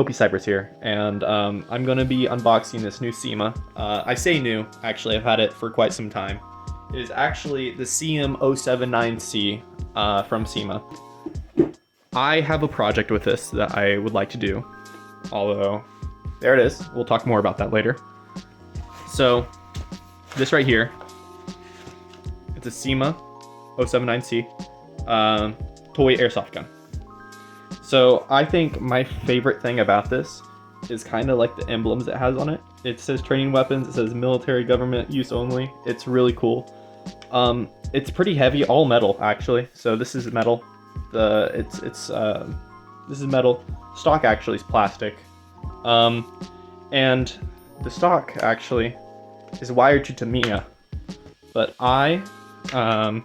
Mopey Cypress here, and I'm going to be unboxing this new CYMA. I say new, actually, I've had it for quite some time. It is actually the CM.079C from CYMA. I have a project with this that I would like to do, although, there it is. We'll talk more about that later. So, this right here, it's a CYMA 079C toy airsoft gun. So I think my favorite thing about this is kind of like the emblems it has on it. It says training weapons, it says military government use only. It's really cool. It's pretty heavy, all metal actually. So this is metal. This is metal. Stock actually is plastic. And the stock actually is wired to Tamiya, but I have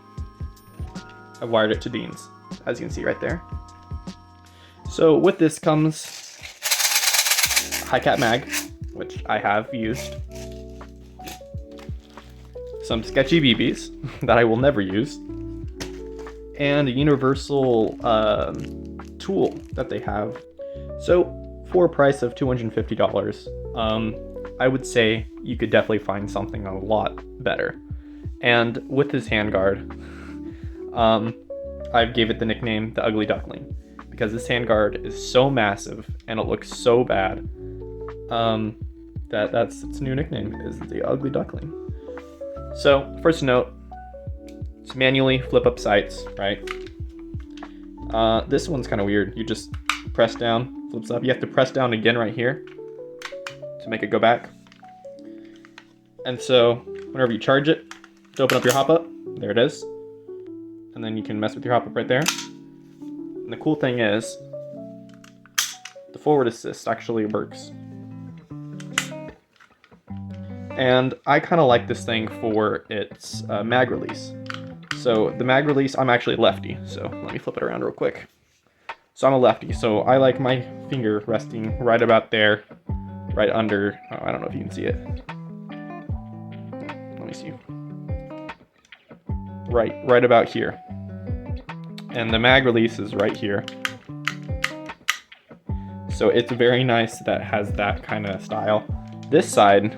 wired it to Dean's, as you can see right there. So with this comes high cap mag, which I have used, some sketchy BBs that I will never use, and a universal tool that they have. So for a price of $250, I would say you could definitely find something a lot better. And with this handguard, I gave it the nickname the Ugly Duckling, because this handguard is so massive and it looks so bad that's its new nickname, is the Ugly Duckling. So first note, it's manually flip up sights, right? This one's kind of weird. You just press down, flips up. You have to press down again right here to make it go back. And so whenever you charge it, to open up your hop up, there it is. And then you can mess with your hop up right there. And the cool thing is, the forward assist actually works. And I kind of like this thing for its mag release. So the mag release, I'm actually lefty, so let me flip it around real quick. So I'm a lefty, so I like my finger resting right about there, right under, I don't know if you can see it. Let me see. Right about here. And the mag release is right here. So it's very nice that it has that kind of style. This side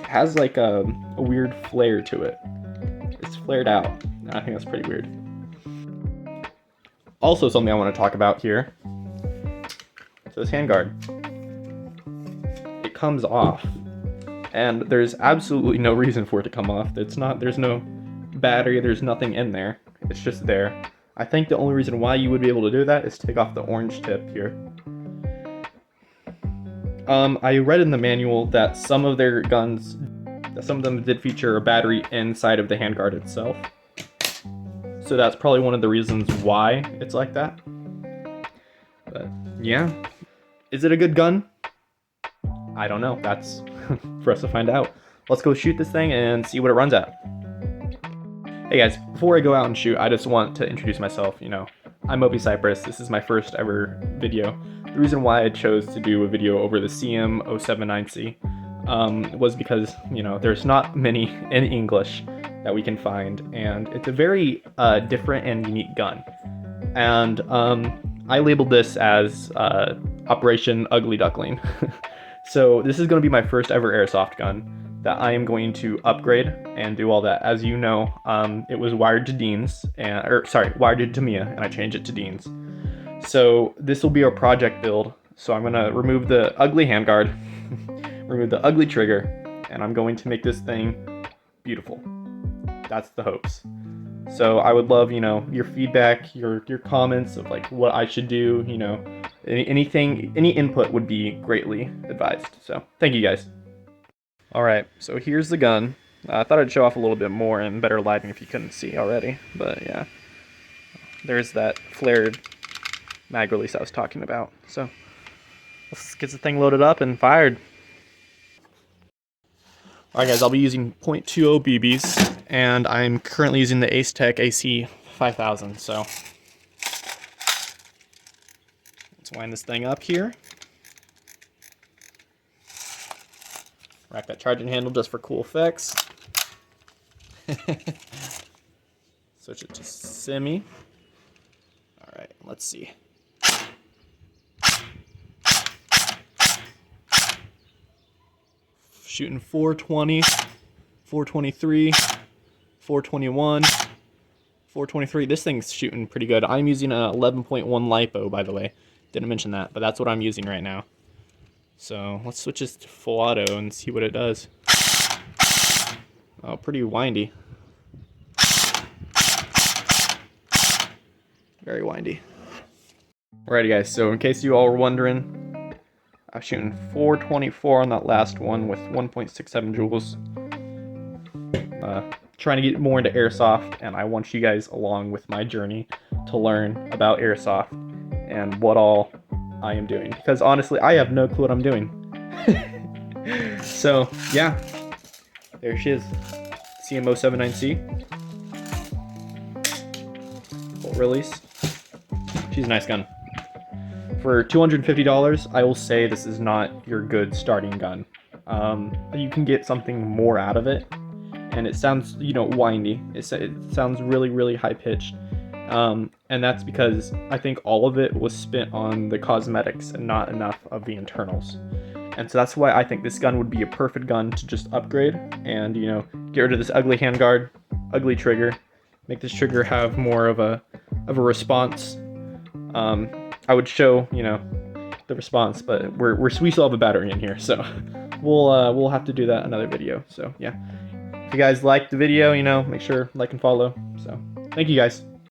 has like a weird flare to it. It's flared out. I think that's pretty weird. Also something I want to talk about here. So this handguard. It comes off. And there's absolutely no reason for it to come off. There's no battery, there's nothing in there. It's just there. I think the only reason why you would be able to do that is take off the orange tip here. I read in the manual that some of their guns, some of them did feature a battery inside of the handguard itself. So that's probably one of the reasons why it's like that. But yeah. Is it a good gun? I don't know. That's for us to find out. Let's go shoot this thing and see what it runs at. Hey guys, before I go out and shoot, I just want to introduce myself. You know, I'm Mopey Cypress. This is my first ever video. The reason why I chose to do a video over the CM.079C was because, you know, there's not many in English that we can find, and it's a very different and unique gun. And I labeled this as Operation Ugly Duckling. So this is going to be my first ever airsoft gun that I am going to upgrade and do all that. As you know, it was wired to Dean's, wired to Tamiya, and I changed it to Dean's. So this will be a project build. So I'm gonna remove the ugly handguard, remove the ugly trigger, and I'm going to make this thing beautiful. That's the hopes. So I would love, you know, your feedback, your comments of like what I should do, you know, any input would be greatly advised. So thank you guys. Alright, so here's the gun. I thought I'd show off a little bit more and better lighting if you couldn't see already, but yeah. There's that flared mag release I was talking about. So let's get the thing loaded up and fired. Alright guys, I'll be using .20 BBs, and I'm currently using the Ace Tech AC 5000, so let's wind this thing up here. Rack that charging handle just for cool effects. Switch it to semi. Alright, let's see. shooting 420, 423, 421, 423. This thing's shooting pretty good. I'm using a 11.1 LiPo, by the way. Didn't mention that, but that's what I'm using right now. So let's switch this to full auto and see what it does. Oh, pretty windy. Very windy. Alrighty guys, so in case you all were wondering, I was shooting 424 on that last one with 1.67 joules. Trying to get more into airsoft, and I want you guys along with my journey to learn about airsoft and what all I am doing, because honestly I have no clue what I'm doing. So yeah, there she is, CM.079C full release. She's a nice gun. For $250, I will say this is not your good starting gun. You can get something more out of it, and it sounds, you know, windy. It sounds really, really high pitched, and that's because I think all of it was spent on the cosmetics and not enough of the internals. And so that's why I think this gun would be a perfect gun to just upgrade and, you know, get rid of this ugly handguard, ugly trigger, make this trigger have more of a response. I would show, you know, the response, but we still have a battery in here, so we'll have to do that another video. So yeah, if you guys liked the video, you know, make sure like and follow. So thank you guys.